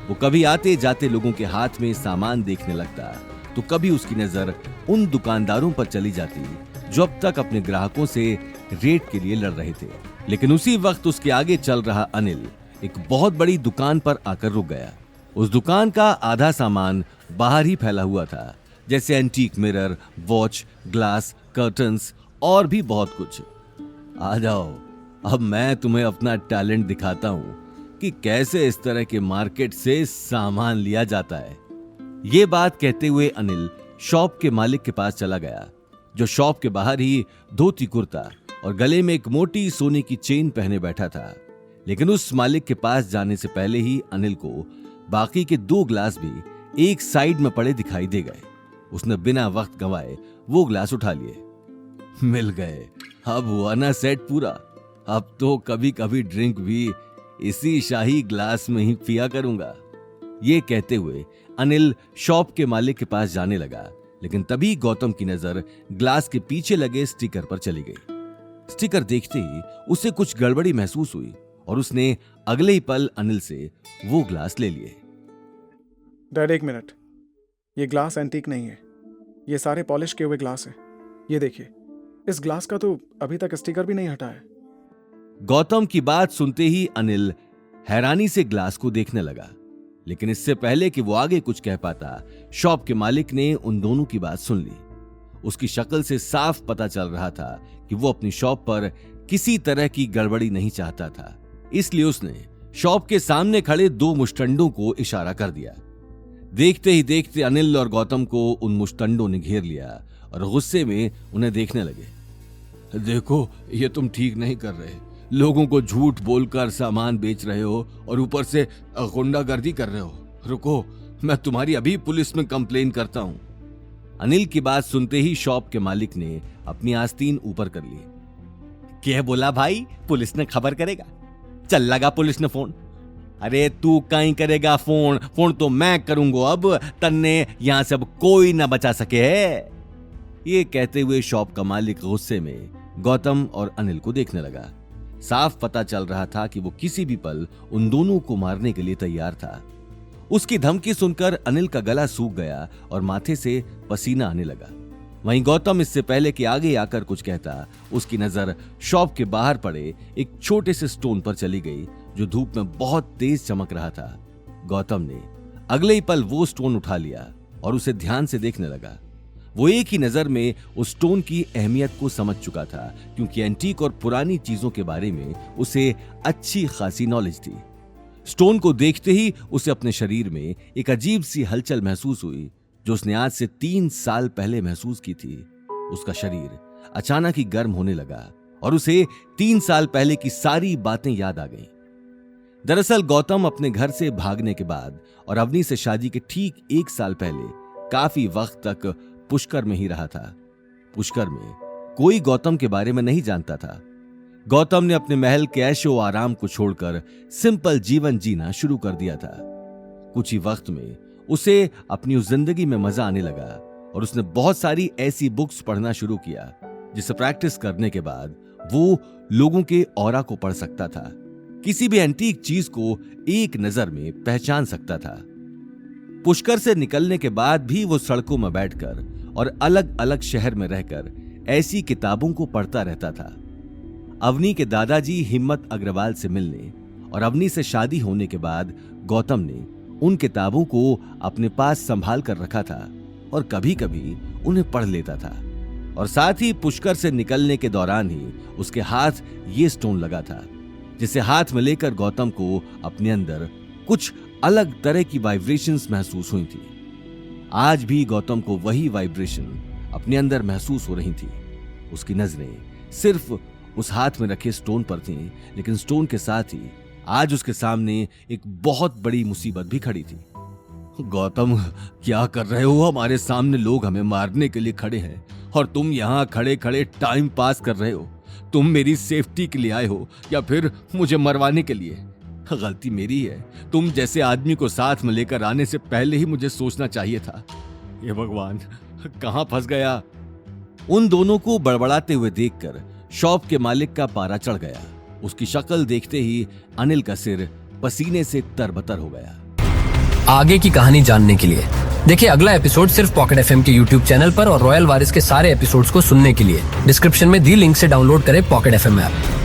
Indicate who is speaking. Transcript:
Speaker 1: वो कभी आते जाते लोगों के हाथ में सामान देखने लगता, तो कभी उसकी नजर उन दुकानदारों पर चली जाती जो अब तक अपने ग्राहकों से रेट के लिए लड़ रहे थे। लेकिन उसी वक्त उसके आगे चल रहा अनिल एक बहुत बड़ी दुकान पर आकर रुक गया। उस दुकान का आधा सामान बाहर ही फैला हुआ था, जैसे antique mirror, watch, glass, curtains और भी बहुत कुछ। आ जाओ, अब मैं तुम्हें अपना टैलेंट दिखाता हूं कि कैसे इस तरह के मार्केट से सामान लिया जाता है। ये बात कहते हुए अनिल शॉप के मालिक के पास चला गया, जो शॉप के बाहर ही धोती कुर्ता और गले में एक मोटी सोने की चेन पहने बैठा था। लेकिन उस मालिक के पास जाने से पहले ही अनिल को बाकी के 2 ग्लास भी एक साइड में पड़े दिखाई दे गए। उसने बिना वक्त गंवाए वो ग्लास उठा लिए। मिल गए, अब हुआ ना सेट पूरा। अब तो कभी कभी ड्रिंक भी इसी शाही ग्लास में ही पिया करूंगा। ये कहते हुए अनिल शॉप के मालिक के पास जाने लगा, लेकिन तभी गौतम की नजर ग्लास के पीछे लगे स्टिकर पर चली गई। स्टिकर देखते ही उसे कुछ गड़बड़ी महसूस हुई और उसने अगले ही पल अनिल से वो ग्लास ले लिए।
Speaker 2: Dad, 1 minute. ये ग्लास एंटीक नहीं है, ये सारे पॉलिश किए हुए ग्लास है। ये देखिए, इस ग्लास का तो अभी तक स्टिकर भी नहीं हटा है।
Speaker 1: गौतम की बात सुनते ही अनिल हैरानी से ग्लास को देखने लगा, लेकिन इससे पहले कि वो आगे कुछ कह पाता, शॉप के मालिक ने उन दोनों की बात सुन ली। उसकी शक्ल से साफ पता चल रहा था कि वो अपनी शॉप पर किसी तरह की गड़बड़ी नहीं चाहता था, इसलिए उसने शॉप के सामने खड़े 2 मुश्तंडों को इशारा कर दिया। देखते ही देखते अनिल और गौतम को उन मुश्तंडों ने घेर लिया और गुस्से में उन्हें देखने लगे। देखो, ये तुम ठीक नहीं कर रहे। लोगों को झूठ बोलकर सामान बेच रहे हो और ऊपर से गुंडागर्दी कर रहे हो। रुको, मैं तुम्हारी अभी पुलिस में कंप्लेन करता हूं। अनिल की बात सुनते ही शॉप के मालिक ने अपनी आस्तीन ऊपर कर ली। क्या बोला भाई? पुलिस ने खबर करेगा? चल लगा पुलिस ने फोन। अरे तू कहीं करेगा फोन? फोन तो मैं करूंगा। अब तन्ने यहां से अब कोई ना बचा सके है। ये कहते हुए शॉप का मालिक गुस्से में गौतम और अनिल को देखने लगा। साफ पता चल रहा था कि वो किसी भी पल उन दोनों को मारने के लिए तैयार था। उसकी धमकी सुनकर अनिल का गला सूख गया और माथे से पसीना आने लगा। वहीं गौतम इससे पहले कि आगे आकर कुछ कहता, उसकी नजर शॉप के बाहर पड़े एक छोटे से स्टोन पर चली गई, जो धूप में बहुत तेज चमक रहा था। गौतम ने अगले ही पल वो स्टोन उठा लिया और उसे ध्यान से देखने लगा। वो एक ही नजर में उस स्टोन की अहमियत को समझ चुका था, क्योंकि एंटीक और पुरानी चीजों के बारे में उसे अच्छी खासी नॉलेज थी। स्टोन को देखते ही उसे अपने शरीर में एक अजीब सी हलचल महसूस हुई, जो उसने आज से 3 साल पहले महसूस की थी। उसका शरीर अचानक ही गर्म होने लगा और उसे 3 साल पहले की सारी बातें याद आ गईं। दरअसल गौतम अपने घर से भागने के बाद और अवनी से शादी के ठीक 1 साल पहले काफी वक्त तक पुष्कर में ही रहा था। पुष्कर में कोई गौतम के बारे में नहीं जानता था। गौतम ने अपने महल के ऐशो आराम को छोड़कर सिंपल जीवन जीना शुरू कर दिया था। कुछ ही वक्त में उसे अपनी उस जिंदगी में मजा आने लगा और उसने बहुत सारी ऐसी बुक्स पढ़ना शुरू किया, जिसे प्रैक्टिस करने के बाद वो लोगों के ऑरा को पढ़ सकता था, किसी भी एंटीक चीज को एक नजर में पहचान सकता था। पुष्कर से निकलने के बाद भी वो सड़कों में बैठकर और अलग अलग शहर में रहकर ऐसी किताबों को पढ़ता रहता था। अवनी के दादाजी हिम्मत अग्रवाल से मिलने और अवनी से शादी होने के बाद गौतम ने उन किताबों को अपने पास संभाल कर रखा था और कभी कभी उन्हें पढ़ लेता था। और साथ ही पुष्कर से निकलने के दौरान ही उसके हाथ ये स्टोन लगा था, जिसे हाथ में लेकर गौतम को अपने अंदर कुछ अलग तरह की वाइब्रेशंस महसूस हुई थी। आज भी गौतम को वही वाइब्रेशन अपने अंदर महसूस हो रही थी। उसकी नजरें सिर्फ उस हाथ में रखे स्टोन पर थीं, लेकिन स्टोन के साथ ही आज उसके सामने एक बहुत बड़ी मुसीबत भी खड़ी थी। गौतम, क्या कर रहे हो? हमारे सामने लोग हमें मारने के लिए खड़े हैं और तुम यहाँ खड़े खड़े टाइम पास कर रहे हो। तुम मेरी सेफ्टी के लिए आए हो या फिर मुझे मरवाने के लिए? गलती मेरी है। तुम जैसे आदमी को साथ में लेकर आने से पहले ही मुझे सोचना चाहिए था। ये भगवान, कहां फंस गया? उन दोनों को बड़बड़ाते हुए देखकर शॉप के मालिक का पारा चढ़ गया। उसकी शक्ल देखते ही अनिल का सिर पसीने से तरबतर हो गया।
Speaker 3: आगे की कहानी जानने के लिए। देखिए अगला एपिसोड सिर्फ पॉकेट एफएम के यूट्यूब चैनल पर और रॉयल वारिस के सारे एपिसोड्स को सुनने के लिए डिस्क्रिप्शन में दी लिंक से डाउनलोड करें पॉकेट एफएम ऐप।